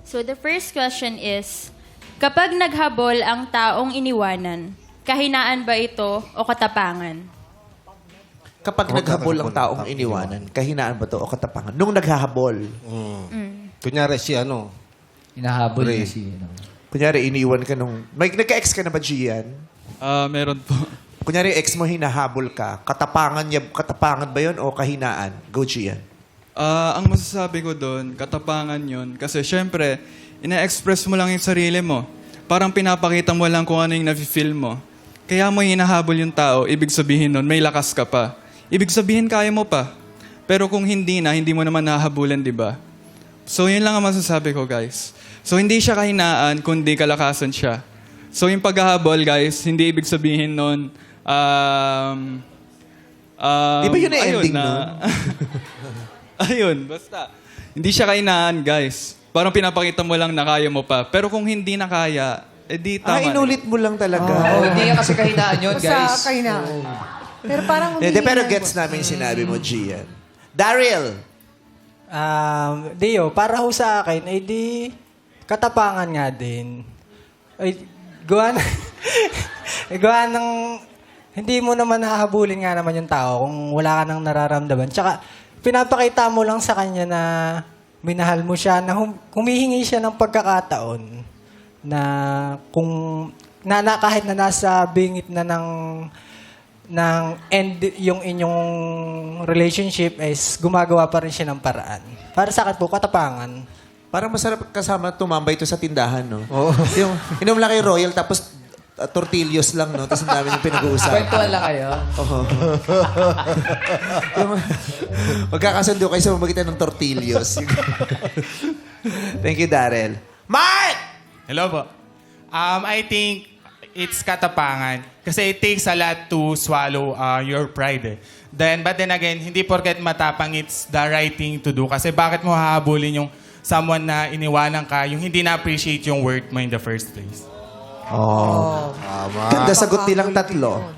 So the first question is, kapag naghabol ang taong iniwanan, kahinaan ba ito o katapangan? Kapag naghabol ang taong iniwanan, kahinaan ba to o katapangan? Nung naghahabol, Kunyari si ano, Hinahabol Ray. na si... kunyari iniwan ka nung... May nagka-ex ka na ba, Gian? Meron po. Kunyari ex mo hinahabol ka, katapangan ba yun o kahinaan? Go, Gian. Ang masasabi ko doon, katapangan yun. Kasi syempre, ina-express mo lang yung sarili mo. Parang pinapakita mo lang kung ano yung nafe-feel mo. Kaya mo hinahabol yung tao, ibig sabihin nun, may lakas ka pa. Ibig sabihin, kaya mo pa. Pero kung hindi na, hindi mo naman nahabulan, di ba? So, yun lang ang masasabi ko, guys. So, hindi siya kahinaan, kundi kalakasan siya. So, yung paghahabol, guys, hindi ibig sabihin nun, Di ba yun ang ayun ending na- nun? Ayun, basta. Hindi siya kainaan, guys. Parang pinapakita mo lang na kaya mo pa. Pero kung hindi na kaya, edi tama. na. Inulit mo lang talaga. Hindi yan kasi kahinaan yun, guys. Sa kahinaan. Pero parang Hindi, pero humihingi ng- gets namin yung sinabi mo, Gian. Daryl! Dio, para ho sa akin, ay di katapangan nga din. Ay, gawa na, gawa ng, hindi mo naman hahabulin nga naman yung tao kung wala ka nang nararamdaman. Tsaka, pinapakita mo lang sa kanya na minahal mo siya, na humihingi siya ng pagkakataon na kung, kahit na nasa bingit na ng end yung inyong relationship is gumagawa pa rin siya ng paraan. Para sa akin po, katapangan. Parang masarap kasama tumambay ito sa tindahan, no? Yung inom lang kayo Royal, tapos tortillos lang, no? Tapos ang dami yung pinag-uusapan. Kwentuhan lang kayo. Magkakasundo kayo sa mamagitan ng tortillos. Thank you, Daryl. Mark! Hello po. I think it's katapangan. Kasi it takes a lot to swallow your pride. But then again, hindi porket matapang, it's the right thing to do. Kasi bakit mo hahabulin yung someone na iniwanan ka, yung hindi na-appreciate yung worth mo in the first place? Ganda sagot nilang tatlo.